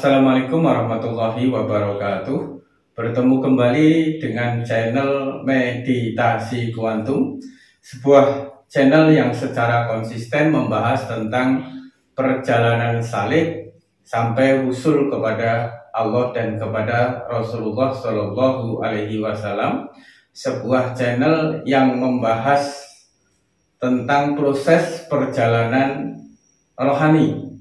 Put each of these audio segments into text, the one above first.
Assalamualaikum warahmatullahi wabarakatuh. Bertemu kembali dengan channel Meditasi Kuantum, sebuah channel yang secara konsisten membahas tentang perjalanan salib sampai usul kepada Allah dan kepada Rasulullah Shallallahu Alaihi Wasallam. Sebuah channel yang membahas tentang proses perjalanan rohani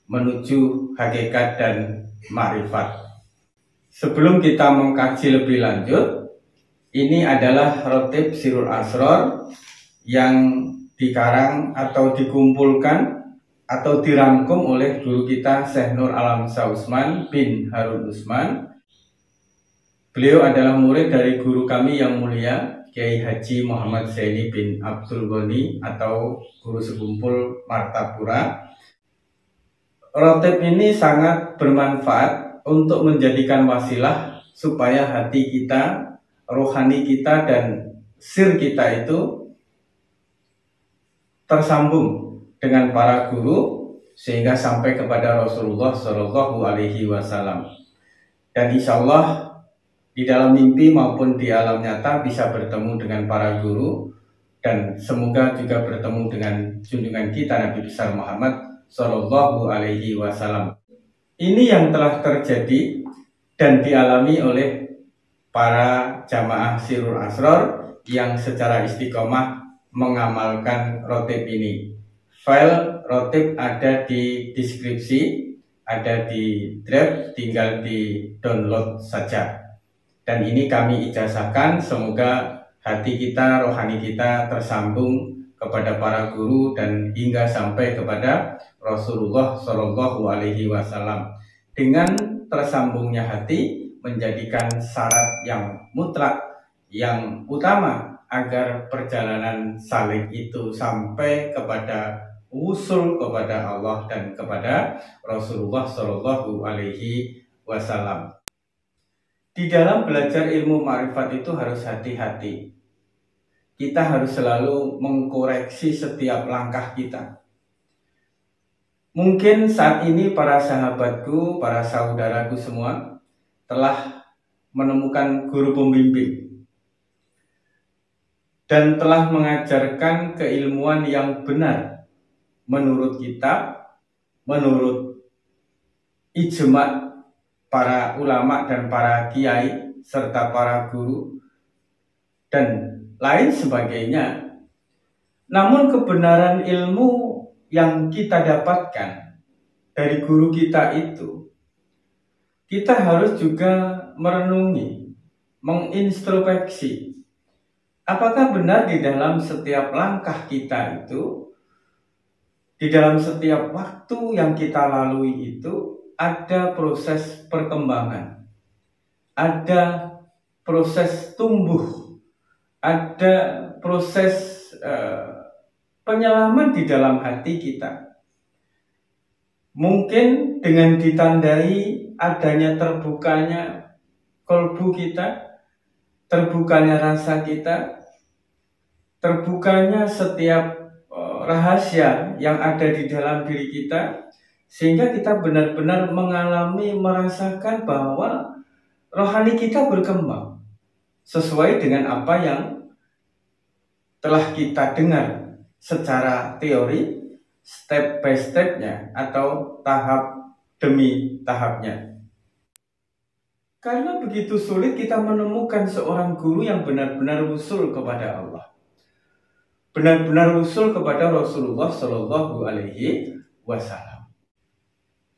menuju hakikat dan ma'rifat. Sebelum kita mengkaji lebih lanjut, ini adalah Rotib Sirul Asror yang dikarang atau dikumpulkan atau dirangkum oleh guru kita Syekh Nur Alamsyah Utsman bin Harun Utsman. Beliau adalah murid dari guru kami yang mulia Kiai Haji Muhammad Zaini bin Abdul Ghani atau guru sekumpul Martapura. Rotib ini sangat bermanfaat untuk menjadikan wasilah supaya hati kita, rohani kita, dan sir kita itu tersambung dengan para guru sehingga sampai kepada Rasulullah Shallallahu Alaihi Wasallam. Dan insya Allah di dalam mimpi maupun di alam nyata bisa bertemu dengan para guru, dan semoga juga bertemu dengan junjungan kita Nabi besar Muhammad Sallallahu Alaihi Wasallam. Ini yang telah terjadi dan dialami oleh para jamaah Sirul Asror yang secara istiqomah mengamalkan rotib ini. File rotib ada di deskripsi, ada di drive, tinggal di download saja. Dan ini kami ijazahkan, semoga hati kita, rohani kita tersambung kepada para guru dan hingga sampai kepada Rasulullah Shallallahu Alaihi Wasallam. Dengan tersambungnya hati menjadikan syarat yang mutlak, yang utama agar perjalanan salib itu sampai kepada usul kepada Allah dan kepada Rasulullah Shallallahu Alaihi Wasallam. Di dalam belajar ilmu ma'rifat itu harus hati-hati. Kita harus selalu mengkoreksi setiap langkah kita. Mungkin saat ini para sahabatku, para saudaraku semua telah menemukan guru pembimbing dan telah mengajarkan keilmuan yang benar menurut kitab, menurut ijma para ulama dan para kiai serta para guru dan lain sebagainya. Namun kebenaran ilmu yang kita dapatkan dari guru kita itu, kita harus juga merenungi, mengintrospeksi. Apakah benar di dalam setiap langkah kita itu, di dalam setiap waktu yang kita lalui itu, ada proses perkembangan, ada proses tumbuh, ada proses penyelaman di dalam hati kita. Mungkin dengan ditandai adanya terbukanya kolbu kita, terbukanya rasa kita, terbukanya setiap rahasia yang ada di dalam diri kita, sehingga kita benar-benar mengalami, merasakan bahwa rohani kita berkembang sesuai dengan apa yang telah kita dengar secara teori, step by stepnya atau tahap demi tahapnya. Karena begitu sulit kita menemukan seorang guru yang benar-benar usul kepada Allah, benar-benar usul kepada Rasulullah Shallallahu Alaihi Wasallam.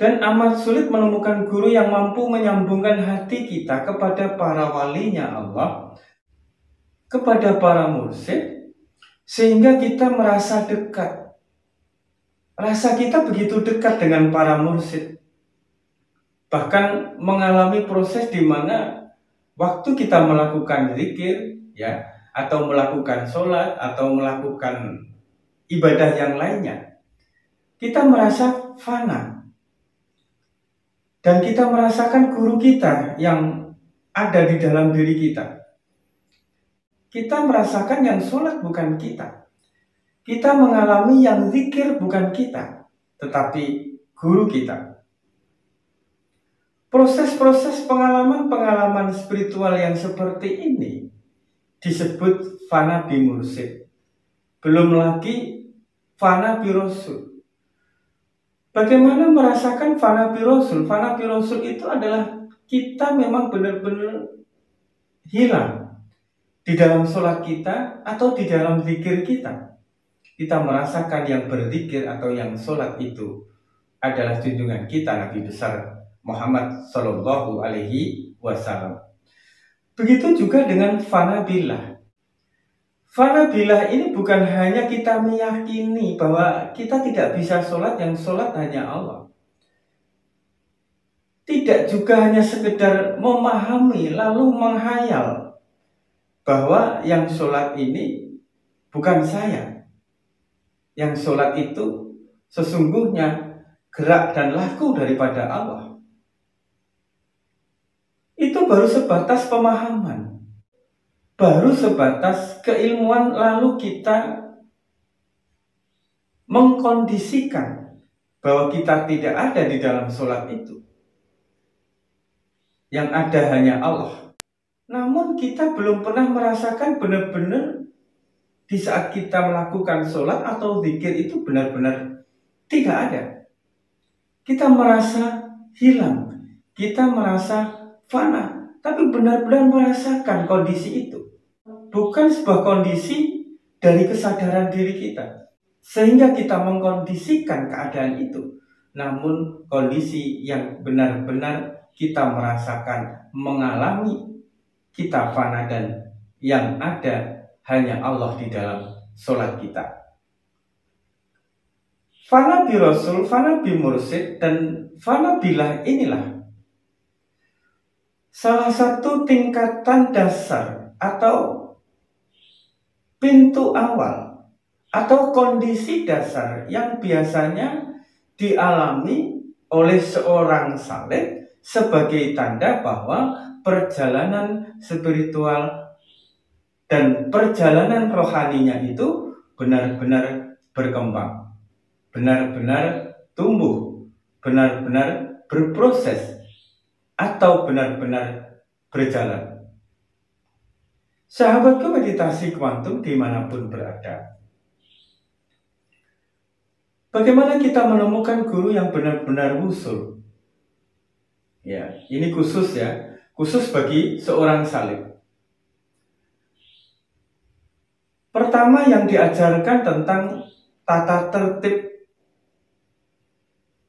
Dan amat sulit menemukan guru yang mampu menyambungkan hati kita kepada para walinya Allah, kepada para mursyid, sehingga kita merasa dekat. Rasa kita begitu dekat dengan para mursyid. Bahkan mengalami proses di mana waktu kita melakukan zikir, ya, atau melakukan sholat, atau melakukan ibadah yang lainnya, kita merasa fana. Dan kita merasakan guru kita yang ada di dalam diri kita. Kita merasakan yang sholat bukan kita. Kita mengalami yang zikir bukan kita, tetapi guru kita. Proses-proses pengalaman-pengalaman spiritual yang seperti ini disebut fana bimursid. Belum lagi fana birosul. Bagaimana merasakan fana birosul? Fana birosul itu adalah kita memang benar-benar hilang di dalam sholat kita atau di dalam zikir kita. Kita merasakan yang berzikir atau yang sholat itu adalah junjungan kita Nabi besar Muhammad Sallallahu Alaihi Wasallam. Begitu juga dengan fana billah. Fana billah ini bukan hanya kita meyakini bahwa kita tidak bisa sholat, yang sholat hanya Allah. Tidak juga hanya sekedar memahami lalu menghayal bahwa yang sholat ini bukan saya. Yang sholat itu sesungguhnya gerak dan laku daripada Allah. Itu baru sebatas pemahaman, baru sebatas keilmuan, lalu kita mengkondisikan bahwa kita tidak ada di dalam sholat itu. Yang ada hanya Allah. Namun kita belum pernah merasakan benar-benar di saat kita melakukan sholat atau zikir itu benar-benar tidak ada. Kita merasa hilang, kita merasa fana, tapi benar-benar merasakan kondisi itu. Bukan sebuah kondisi dari kesadaran diri kita, sehingga kita mengkondisikan keadaan itu. Namun kondisi yang benar-benar kita merasakan, mengalami, kita fana dan yang ada hanya Allah di dalam sholat kita. Fana bi Rasul, fana bi mursid, dan fana billah inilah salah satu tingkatan dasar atau pintu awal atau kondisi dasar yang biasanya dialami oleh seorang saleh sebagai tanda bahwa perjalanan spiritual dan perjalanan rohaninya itu benar-benar berkembang, benar-benar tumbuh, benar-benar berproses, atau benar-benar berjalan. Sahabatku meditasi kuantum dimanapun berada, bagaimana kita menemukan guru yang benar-benar wusul? Ya, ini khusus ya, khusus bagi seorang saleh. Pertama yang diajarkan tentang tata tertib,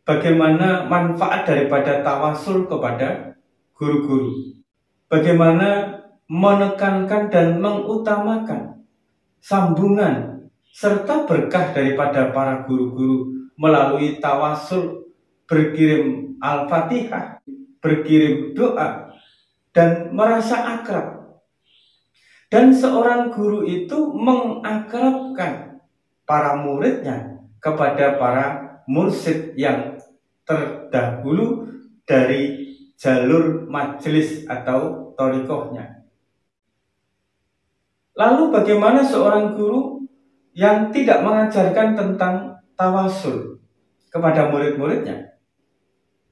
bagaimana manfaat daripada tawasul kepada guru-guru. Bagaimana menekankan dan mengutamakan sambungan serta berkah daripada para guru-guru melalui tawasul, berkirim Al-Fatihah, berkirim doa, dan merasa akrab. Dan seorang guru itu mengakrabkan para muridnya kepada para mursyid yang terdahulu dari jalur majelis atau thariqahnya. Lalu bagaimana seorang guru yang tidak mengajarkan tentang tawasul kepada murid-muridnya?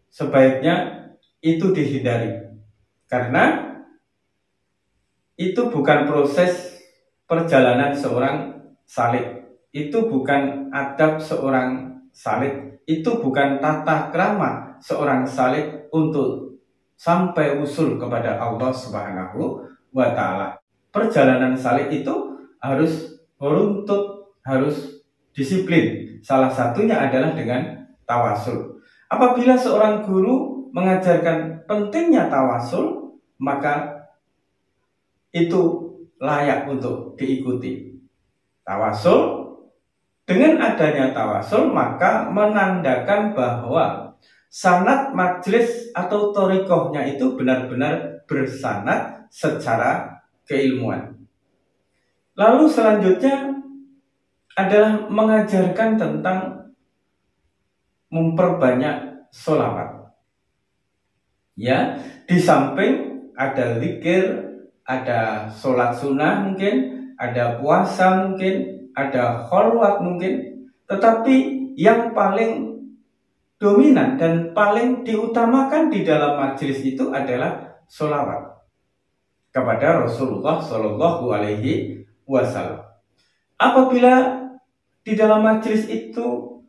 Sebaiknya itu dihindari, karena itu bukan proses perjalanan seorang saleh, itu bukan adab seorang saleh, itu bukan tata krama seorang saleh untuk sampai usul kepada Allah Subhanahu wa Ta'ala. Perjalanan saleh itu harus runtut, harus disiplin. Salah satunya adalah dengan tawasul. Apabila seorang guru mengajarkan pentingnya tawasul, maka itu layak untuk diikuti. Tawasul, dengan adanya tawasul maka menandakan bahwa sanad majelis atau thariqahnya itu benar-benar bersanad secara keilmuan. Lalu selanjutnya adalah mengajarkan tentang memperbanyak sholawat. Ya, di samping ada zikir, ada sholat sunnah mungkin, ada puasa mungkin, ada kholwat mungkin, tetapi yang paling dominan dan paling diutamakan di dalam majelis itu adalah sholawat kepada Rasulullah Shallallahu Alaihi Wasallam. Apabila di dalam majelis itu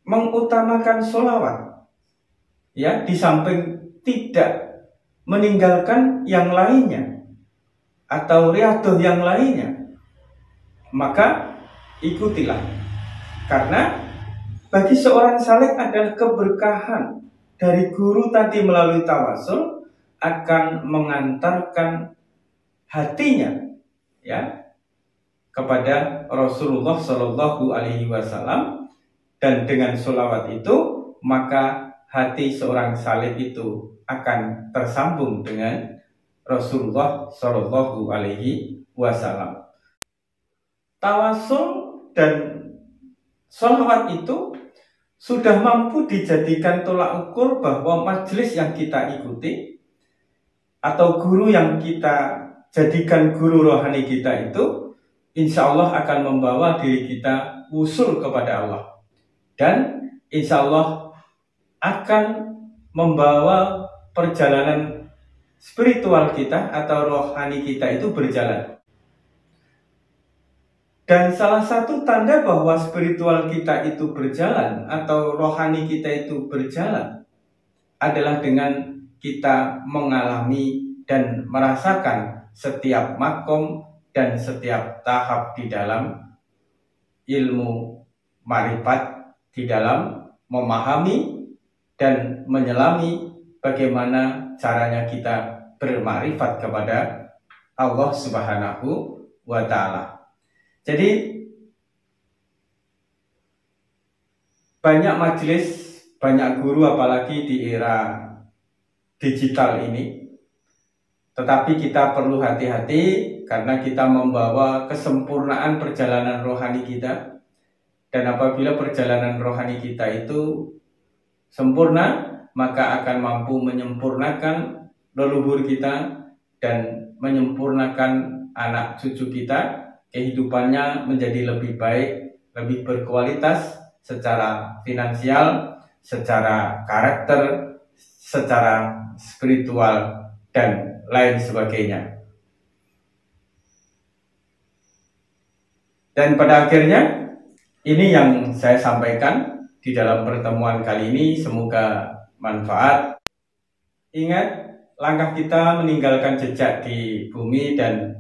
mengutamakan sholawat, ya, di samping tidak meninggalkan yang lainnya atau riadoh yang lainnya, maka ikutilah. Karena bagi seorang saleh adalah keberkahan dari guru tadi melalui tawasul akan mengantarkan hatinya, ya, kepada Rasulullah Shallallahu Alaihi Wasallam, dan dengan sholawat itu maka hati seorang saleh itu akan tersambung dengan Rasulullah Shallallahu Alaihi Wasallam. Tawasul dan sholawat itu sudah mampu dijadikan tolak ukur bahwa majelis yang kita ikuti atau guru yang kita jadikan guru rohani kita itu insya Allah akan membawa diri kita usul kepada Allah, dan insya Allah akan membawa perjalanan spiritual kita atau rohani kita itu berjalan. Dan salah satu tanda bahwa spiritual kita itu berjalan atau rohani kita itu berjalan adalah dengan kita mengalami dan merasakan setiap makom dan setiap tahap di dalam ilmu ma'rifat, di dalam memahami dan menyelami bagaimana caranya kita bermakrifat kepada Allah Subhanahu wa Ta'ala. Jadi banyak majelis, banyak guru apalagi di era digital ini, tetapi kita perlu hati-hati karena kita membawa kesempurnaan perjalanan rohani kita. Dan apabila perjalanan rohani kita itu sempurna, maka akan mampu menyempurnakan leluhur kita dan menyempurnakan anak cucu kita, kehidupannya menjadi lebih baik, lebih berkualitas secara finansial, secara karakter, secara spiritual, dan lain sebagainya. Dan pada akhirnya ini yang saya sampaikan di dalam pertemuan kali ini, semoga manfaat. Ingat, langkah kita meninggalkan jejak di bumi dan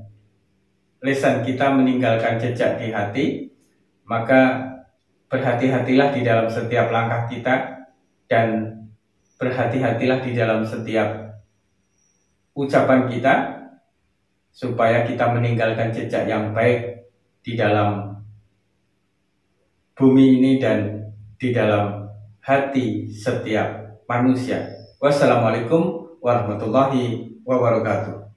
lisan kita meninggalkan jejak di hati, maka berhati-hatilah di dalam setiap langkah kita dan berhati-hatilah di dalam setiap ucapan kita supaya kita meninggalkan jejak yang baik di dalam bumi ini dan di dalam hati setiap manusia. Wassalamualaikum warahmatullahi wabarakatuh.